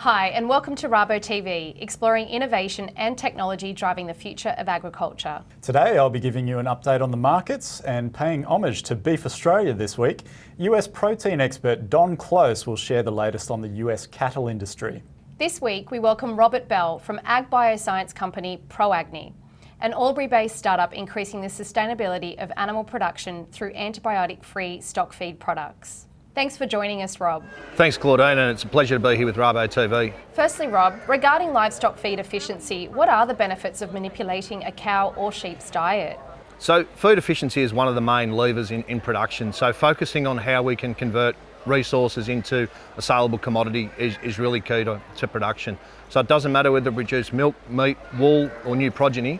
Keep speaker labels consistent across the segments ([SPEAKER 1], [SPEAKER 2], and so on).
[SPEAKER 1] Hi, and welcome to Rabo TV, exploring innovation and technology driving the future of agriculture.
[SPEAKER 2] Today I'll be giving you an update on the markets and paying homage to Beef Australia this week. US protein expert Don Close will share the latest on the US cattle industry.
[SPEAKER 1] This week we welcome Robert Bell from ag bioscience company ProAgni, an Albury-based startup increasing the sustainability of animal production through antibiotic-free stock feed products. Thanks for joining us, Rob.
[SPEAKER 3] Thanks, Claudine, and it's a pleasure to be here with Rabo TV.
[SPEAKER 1] Firstly, Rob, regarding livestock feed efficiency, what are the benefits of manipulating a cow or sheep's diet?
[SPEAKER 3] So food efficiency is one of the main levers in production. So focusing on how we can convert resources into a saleable commodity is really key to production. So it doesn't matter whether we produce milk, meat, wool or new progeny,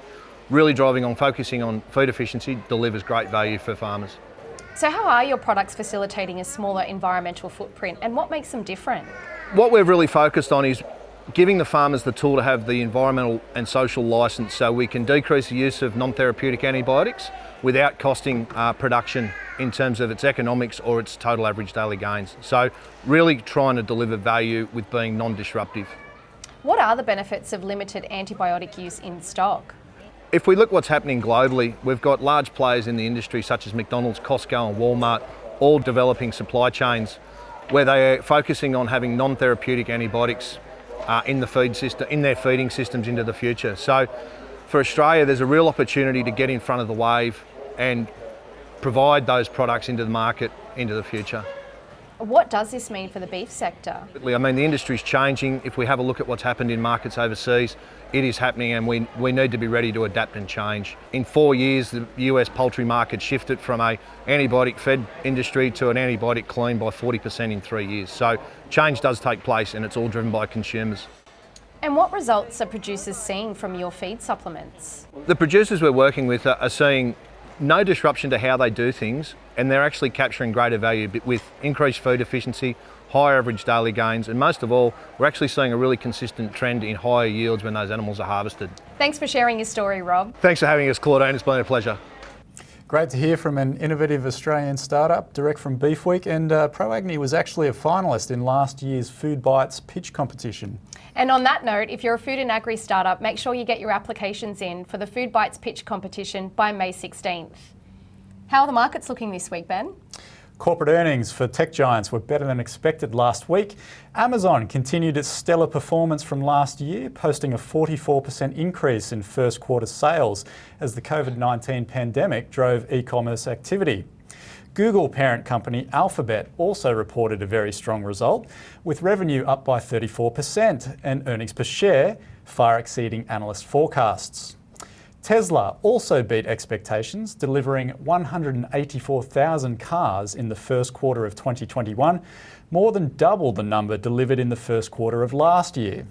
[SPEAKER 3] really driving on focusing on food efficiency delivers great value for farmers.
[SPEAKER 1] So how are your products facilitating a smaller environmental footprint and what makes them different?
[SPEAKER 3] What we've really focused on is giving the farmers the tool to have the environmental and social licence so we can decrease the use of non-therapeutic antibiotics without costing production in terms of its economics or its total average daily gains. So really trying to deliver value with being non-disruptive.
[SPEAKER 1] What are the benefits of limited antibiotic use in stock?
[SPEAKER 3] If we look what's happening globally, we've got large players in the industry such as McDonald's, Costco and Walmart, all developing supply chains where they are focusing on having non-therapeutic antibiotics in the feed system, in their feeding systems into the future. So for Australia, there's a real opportunity to get in front of the wave and provide those products into the market into the future.
[SPEAKER 1] What does this mean for the beef sector?
[SPEAKER 3] I mean, the industry's changing. If we have a look at what's happened in markets overseas, it is happening and we need to be ready to adapt and change. In 4 years, the US poultry market shifted from an antibiotic-fed industry to an antibiotic clean by 40% in 3 years. So change does take place and it's all driven by consumers.
[SPEAKER 1] And what results are producers seeing from your feed supplements?
[SPEAKER 3] The producers we're working with are seeing no disruption to how they do things, and they're actually capturing greater value with increased food efficiency, higher average daily gains, and most of all, we're actually seeing a really consistent trend in higher yields when those animals are harvested.
[SPEAKER 1] Thanks for sharing your story, Rob.
[SPEAKER 3] Thanks for having us, Claudine. It's been a pleasure.
[SPEAKER 2] Great to hear from an innovative Australian startup direct from Beef Week, and ProAgni was actually a finalist in last year's Food Bites pitch competition.
[SPEAKER 1] And on that note, if you're a food and agri startup, make sure you get your applications in for the Food Bites pitch competition by May 16th. How are the markets looking this week, Ben?
[SPEAKER 2] Corporate earnings for tech giants were better than expected last week. Amazon continued its stellar performance from last year, posting a 44% increase in first quarter sales as the COVID-19 pandemic drove e-commerce activity. Google parent company Alphabet also reported a very strong result, with revenue up by 34% and earnings per share far exceeding analyst forecasts. Tesla also beat expectations, delivering 184,000 cars in the first quarter of 2021, more than double the number delivered in the first quarter of last year.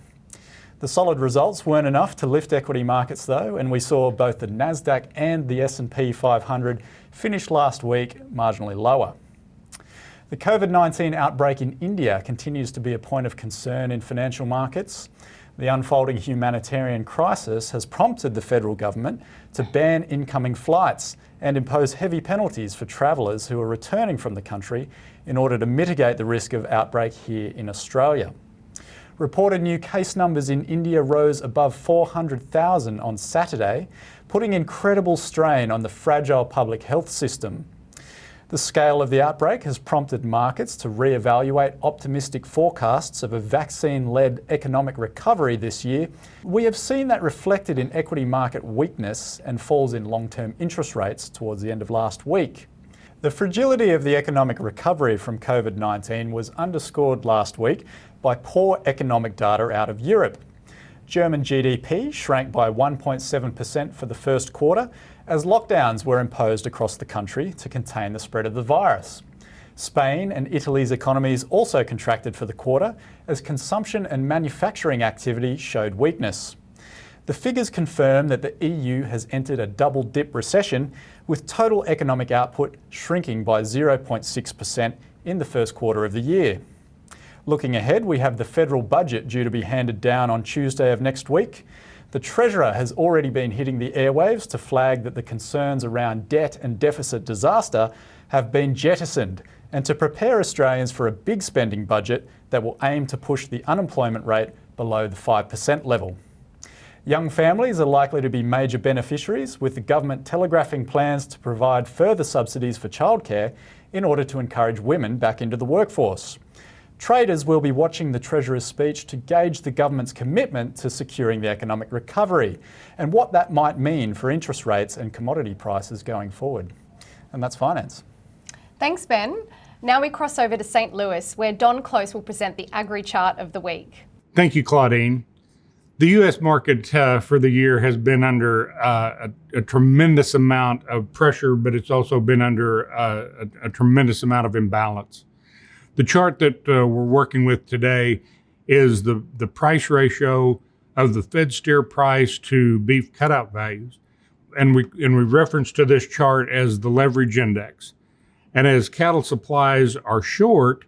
[SPEAKER 2] The solid results weren't enough to lift equity markets though, and we saw both the Nasdaq and the S&P 500 finish last week marginally lower. The COVID-19 outbreak in India continues to be a point of concern in financial markets. The unfolding humanitarian crisis has prompted the federal government to ban incoming flights and impose heavy penalties for travellers who are returning from the country in order to mitigate the risk of outbreak here in Australia. Reported new case numbers in India rose above 400,000 on Saturday, putting incredible strain on the fragile public health system. The scale of the outbreak has prompted markets to re-evaluate optimistic forecasts of a vaccine-led economic recovery this year. We have seen that reflected in equity market weakness and falls in long-term interest rates towards the end of last week. The fragility of the economic recovery from COVID-19 was underscored last week by poor economic data out of Europe. German GDP shrank by 1.7% for the first quarter as lockdowns were imposed across the country to contain the spread of the virus. Spain and Italy's economies also contracted for the quarter as consumption and manufacturing activity showed weakness. The figures confirm that the EU has entered a double-dip recession, with total economic output shrinking by 0.6% in the first quarter of the year. Looking ahead, we have the federal budget due to be handed down on Tuesday of next week. The Treasurer has already been hitting the airwaves to flag that the concerns around debt and deficit disaster have been jettisoned, and to prepare Australians for a big spending budget that will aim to push the unemployment rate below the 5% level. Young families are likely to be major beneficiaries, with the government telegraphing plans to provide further subsidies for childcare in order to encourage women back into the workforce. Traders will be watching the Treasurer's speech to gauge the government's commitment to securing the economic recovery and what that might mean for interest rates and commodity prices going forward. And that's finance.
[SPEAKER 1] Thanks, Ben. Now we cross over to St. Louis, where Don Close will present the Agri Chart of the week.
[SPEAKER 4] Thank you, Claudine. The U.S. market for the year has been under a tremendous amount of pressure, but it's also been under a tremendous amount of imbalance. The chart that we're working with today is the price ratio of the Fed steer price to beef cutout values. And we reference to this chart as the leverage index. And as cattle supplies are short,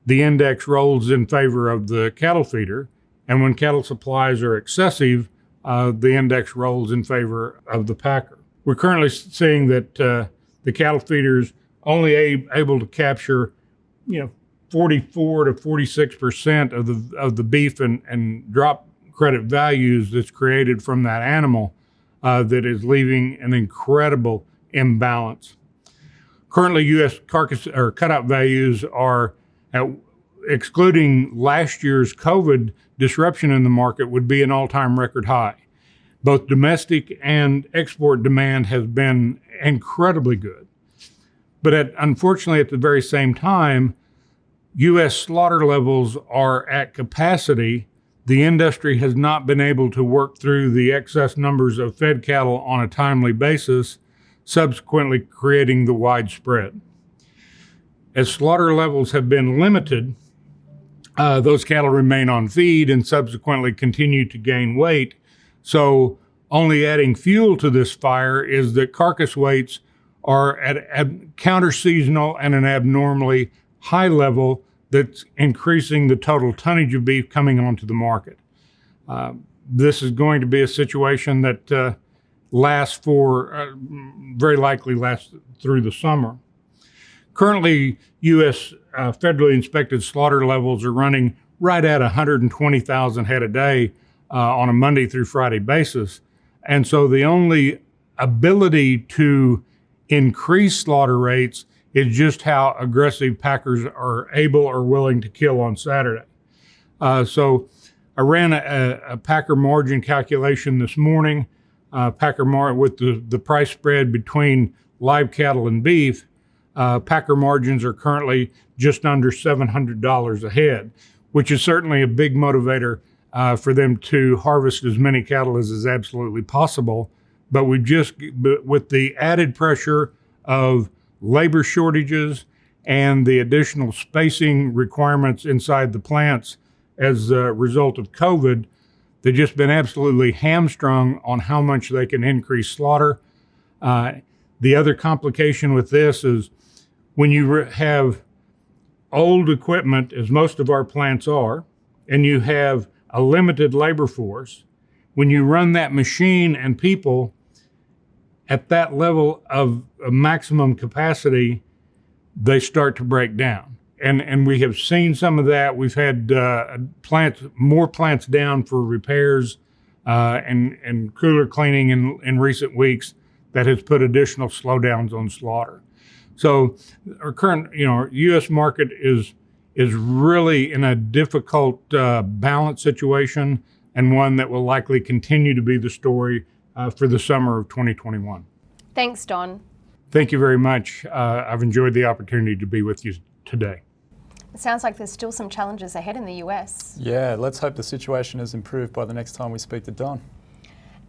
[SPEAKER 4] the index rolls in favor of the cattle feeder. And when cattle supplies are excessive, the index rolls in favor of the packer. We're currently seeing that the cattle feeders only able to capture, 44 to 46% of the beef and drop credit values that's created from that animal that is leaving an incredible imbalance. Currently, U.S. carcass or cutout values are excluding last year's COVID disruption in the market would be an all-time record high. Both domestic and export demand has been incredibly good. But unfortunately, at the very same time, U.S. slaughter levels are at capacity. The industry has not been able to work through the excess numbers of fed cattle on a timely basis, subsequently creating the widespread. As slaughter levels have been limited, those cattle remain on feed and subsequently continue to gain weight. So only adding fuel to this fire is that carcass weights are at counter-seasonal and an abnormally high level that's increasing the total tonnage of beef coming onto the market. This is going to be a situation that very likely lasts through the summer. Currently, U.S. Federally inspected slaughter levels are running right at 120,000 head a day on a Monday through Friday basis. And so the only ability to increase slaughter rates is just how aggressive packers are able or willing to kill on Saturday. So I ran a packer margin calculation this morning, with the price spread between live cattle and beef. Packer margins are currently just under $700 a head, which is certainly a big motivator for them to harvest as many cattle as is absolutely possible. But with the added pressure of labor shortages and the additional spacing requirements inside the plants as a result of COVID, they've just been absolutely hamstrung on how much they can increase slaughter. The other complication with this is when you have old equipment, as most of our plants are, and you have a limited labor force, when you run that machine and people at that level of maximum capacity, they start to break down. And we have seen some of that. We've had more plants down for repairs and cooler cleaning in recent weeks that has put additional slowdowns on slaughter. So our current, U.S. market is really in a difficult balance situation, and one that will likely continue to be the story for the summer of 2021.
[SPEAKER 1] Thanks, Don.
[SPEAKER 4] Thank you very much. I've enjoyed the opportunity to be with you today.
[SPEAKER 1] It sounds like there's still some challenges ahead in the US.
[SPEAKER 2] Yeah, let's hope the situation is improved by the next time we speak to Don.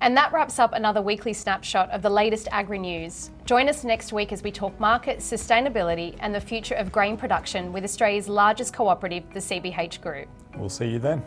[SPEAKER 1] And that wraps up another weekly snapshot of the latest agri news. Join us next week as we talk market, sustainability and the future of grain production with Australia's largest cooperative, the CBH Group.
[SPEAKER 2] We'll see you then.